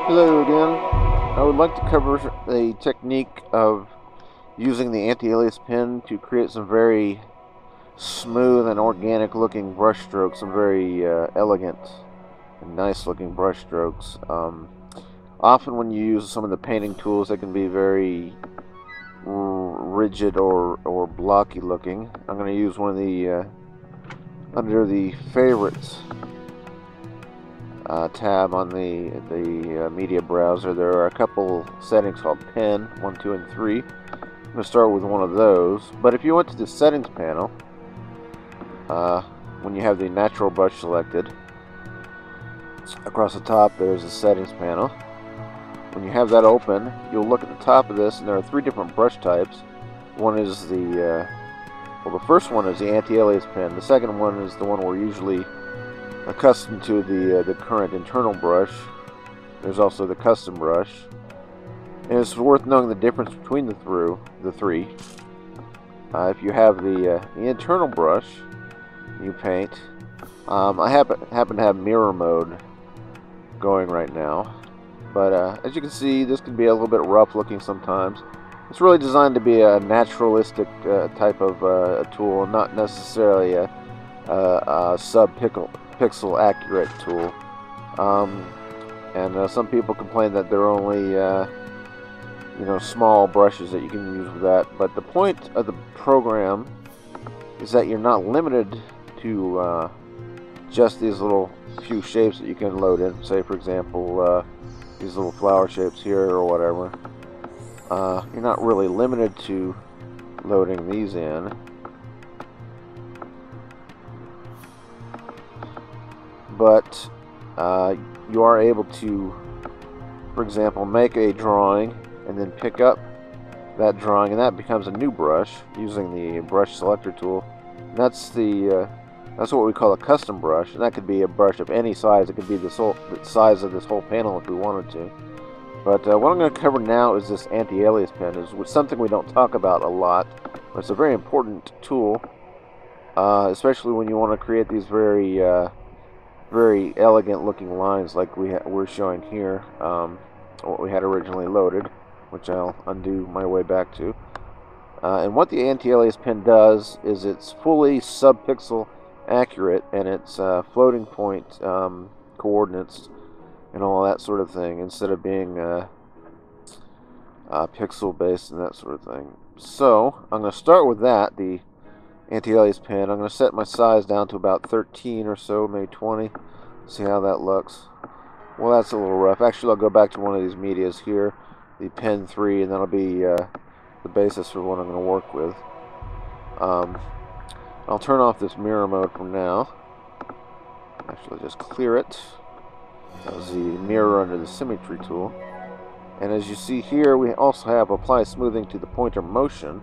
Hello again. I would like to cover the technique of using the anti-alias pen to create some very smooth and organic looking brush strokes, some very elegant and nice looking brush strokes. Often when you use some of the painting tools, they can be very rigid or blocky looking. I'm going to use one of the under the favorites tab on the media browser. There are a couple settings called pen 1, 2, and 3. I'm going to start with one of those. But if you went to the settings panel, when you have the natural brush selected, across the top there's a settings panel. When you have that open, you'll look at the top of this, and there are 3 different brush types. One is the first one is the anti-alias pen. The second one is the one we're usually accustomed to, the current internal brush. There's also the custom brush, and it's worth knowing the difference between the three. If you have the internal brush, you paint. I happen to have mirror mode going right now, but as you can see, this can be a little bit rough looking sometimes. It's really designed to be a naturalistic type of tool, not necessarily a sub-pixel accurate tool. And some people complain that they're only small brushes that you can use with that. But the point of the program is that you're not limited to just these little few shapes that you can load in. Say, for example, these little flower shapes here or whatever. You're not really limited to loading these in. But you are able to, for example, make a drawing and then pick up that drawing, and that becomes a new brush using the brush selector tool. And that's what we call a custom brush, and that could be a brush of any size. It could be the size of this whole panel if we wanted to. But what I'm going to cover now is this anti-alias pen, which is something we don't talk about a lot, but it's a very important tool, especially when you want to create these very elegant looking lines like we're showing here, what we had originally loaded, which I'll undo my way back to. And what the anti-alias pen does is it's fully sub-pixel accurate, and it's floating point coordinates and all that sort of thing, instead of being pixel based and that sort of thing. So I'm going to start with that, the anti-alias pen. I'm going to set my size down to about 13 or so, maybe 20. See how that looks. Well, that's a little rough. Actually, I'll go back to one of these medias here, the pen 3, and that'll be the basis for what I'm going to work with. I'll turn off this mirror mode for now. Actually, just clear it. That was the mirror under the symmetry tool. And as you see here, we also have apply smoothing to the pointer motion.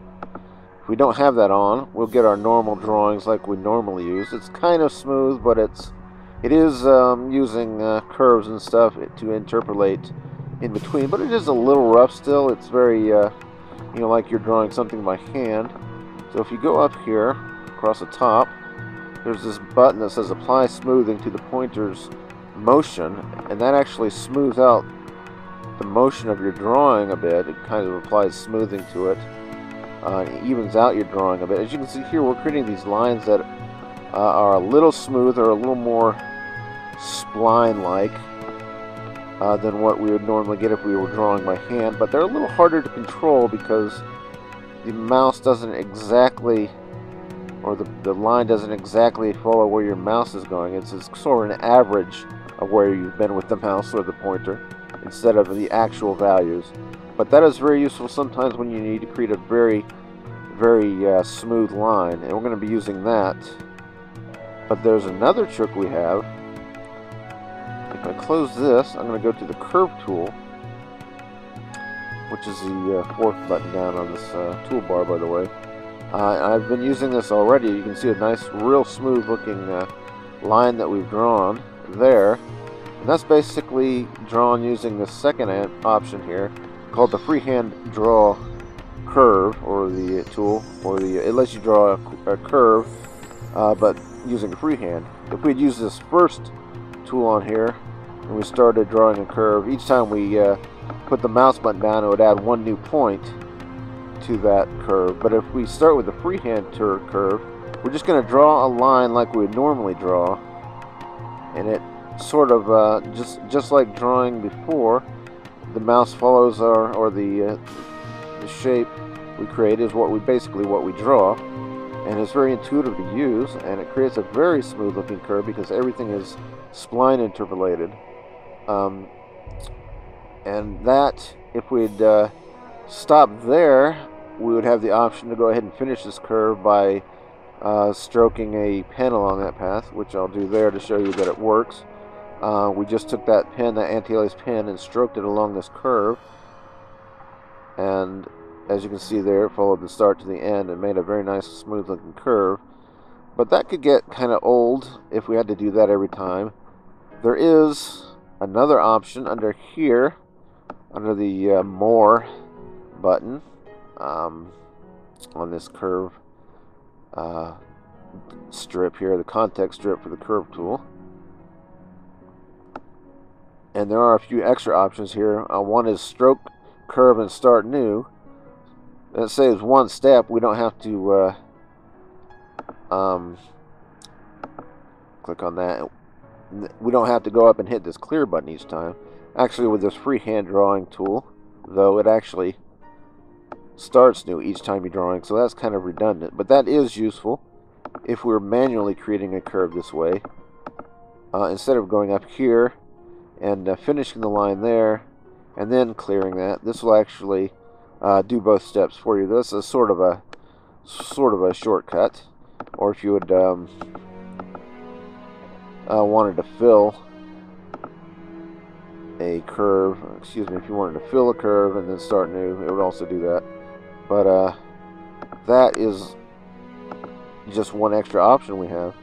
If we don't have that on, we'll get our normal drawings like we normally use. It's kind of smooth, but it is using curves and stuff to interpolate in between. But it is a little rough still. It's very, like you're drawing something by hand. So if you go up here, across the top, there's this button that says apply smoothing to the pointer's motion, and that actually smooths out the motion of your drawing a bit. It kind of applies smoothing to it. It evens out your drawing a bit. As you can see here, we're creating these lines that are a little smoother, a little more spline-like than what we would normally get if we were drawing by hand, but they're a little harder to control because the mouse doesn't exactly, or the line doesn't exactly follow where your mouse is going. It's sort of an average of where you've been with the mouse or the pointer instead of the actual values. But that is very useful sometimes when you need to create a very, very smooth line, and we're going to be using that. But there's another trick we have. If I close this, I'm going to go to the curve tool, which is the 4th button down on this toolbar, by the way. I've been using this already. You can see a nice, real smooth looking line that we've drawn there. And that's basically drawn using the second option here, called the freehand draw curve, or the tool, or it lets you draw a curve, but using freehand. If we'd use this first tool on here, and we started drawing a curve, each time we put the mouse button down, it would add one new point to that curve. But if we start with the freehand curve, we're just going to draw a line like we would normally draw, and it sort of just like drawing before, the mouse follows the shape we create is what we draw, and it's very intuitive to use, and it creates a very smooth looking curve because everything is spline interpolated. And that, if we'd stop there, we would have the option to go ahead and finish this curve by stroking a pen along that path, which I'll do there to show you that it works. We just took that pen, that anti-alias pen, and stroked it along this curve, and as you can see there, it followed the start to the end and made a very nice smooth looking curve. But that could get kind of old if we had to do that every time. There is another option under here, under the More button, on this curve strip here, the context strip for the curve tool. And there are a few extra options here. One is stroke, curve, and start new. That saves one step. We don't have to click on that. We don't have to go up and hit this clear button each time. Actually, with this freehand drawing tool, though, it actually starts new each time you're drawing, so that's kind of redundant. But that is useful if we're manually creating a curve this way. Instead of going up here and finishing the line there and then clearing that, this will actually do both steps for you. This is sort of a shortcut. Or if you would wanted to fill a curve, if you wanted to fill a curve and then start new, it would also do that. But that is just one extra option we have.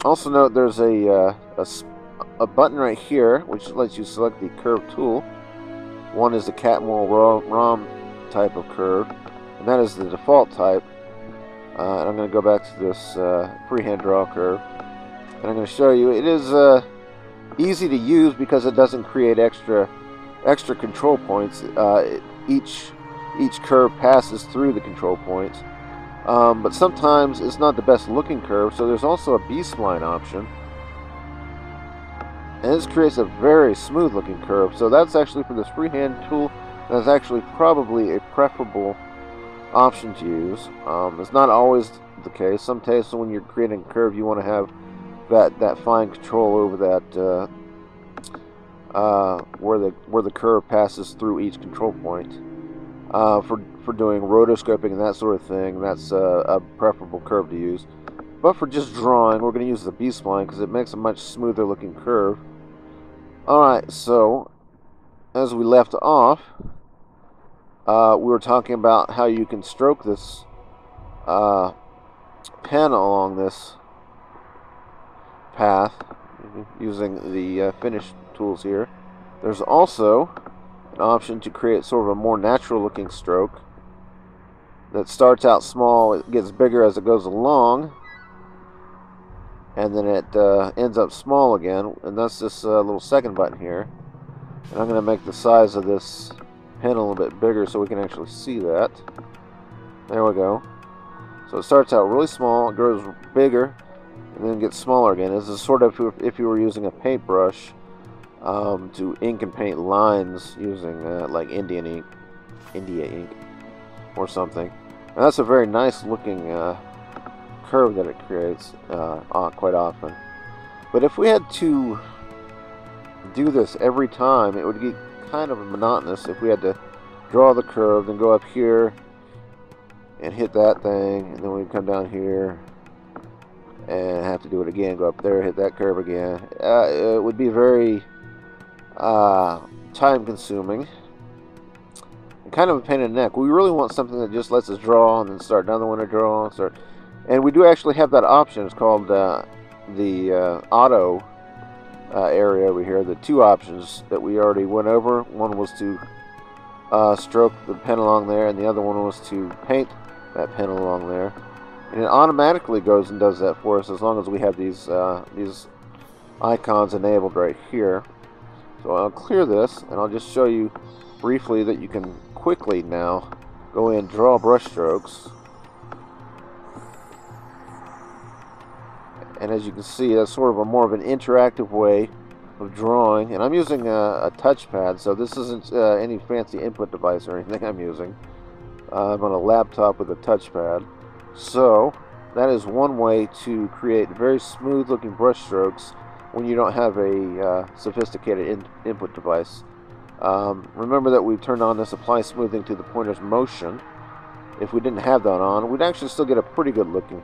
Also note there's a button right here which lets you select the curve tool. One is the Catmull ROM type of curve, and that is the default type. And I'm going to go back to this freehand draw curve, and I'm going to show you. It is easy to use because it doesn't create extra control points. Each curve passes through the control points, but sometimes it's not the best looking curve. So there's also a B-Spline option, and this creates a very smooth looking curve. So that's actually for this freehand tool. That's actually probably a preferable option to use. It's not always the case. Sometimes when you're creating a curve, you want to have that fine control over that where the curve passes through each control point. For doing rotoscoping and that sort of thing, that's a preferable curve to use. But for just drawing, we're going to use the B-Spline because it makes a much smoother looking curve. Alright, so as we left off, we were talking about how you can stroke this pen along this path using the finish tools here. There's also an option to create sort of a more natural looking stroke that starts out small, it gets bigger as it goes along, and then it ends up small again, and that's this little second button here. And I'm going to make the size of this pen a little bit bigger so we can actually see that. There we go. So it starts out really small, it grows bigger, and then gets smaller again. This is sort of if you were using a paintbrush to ink and paint lines using like India ink or something. And that's a very nice looking curve that it creates quite often. But if we had to do this every time, it would get kind of monotonous if we had to draw the curve, then go up here and hit that thing, and then we'd come down here and have to do it again, go up there, hit that curve again. It would be very time consuming and kind of a pain in the neck. We really want something that just lets us draw and then start another one to draw and start. And we do actually have that option. It's called the auto area over here. The two options that we already went over. One was to stroke the pen along there, and the other one was to paint that pen along there. And it automatically goes and does that for us as long as we have these icons enabled right here. So I'll clear this, and I'll just show you briefly that you can quickly now go in and draw brush strokes. And as you can see, that's sort of a more of an interactive way of drawing. And I'm using a touchpad, so this isn't any fancy input device or anything I'm using. I'm on a laptop with a touchpad. So that is one way to create very smooth looking brush strokes when you don't have a sophisticated input device. Remember that we turned on this apply smoothing to the pointer's motion. If we didn't have that on, we'd actually still get a pretty good looking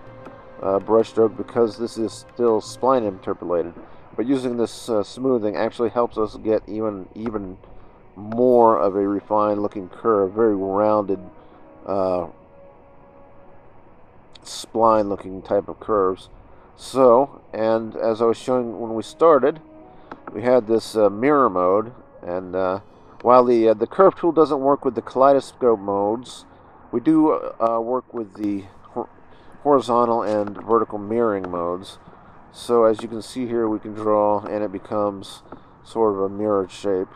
brush stroke because this is still spline interpolated. But using this smoothing actually helps us get even more of a refined looking curve, very rounded spline looking type of curves. So, and as I was showing when we started, we had this mirror mode, and while the curve tool doesn't work with the kaleidoscope modes, we do work with the horizontal and vertical mirroring modes. So as you can see here, we can draw and it becomes sort of a mirrored shape,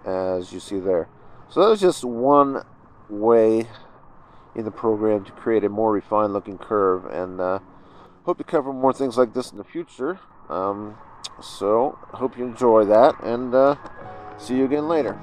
as you see there. So that was just one way in the program to create a more refined looking curve, and hope to cover more things like this in the future. So hope you enjoy that, and see you again later.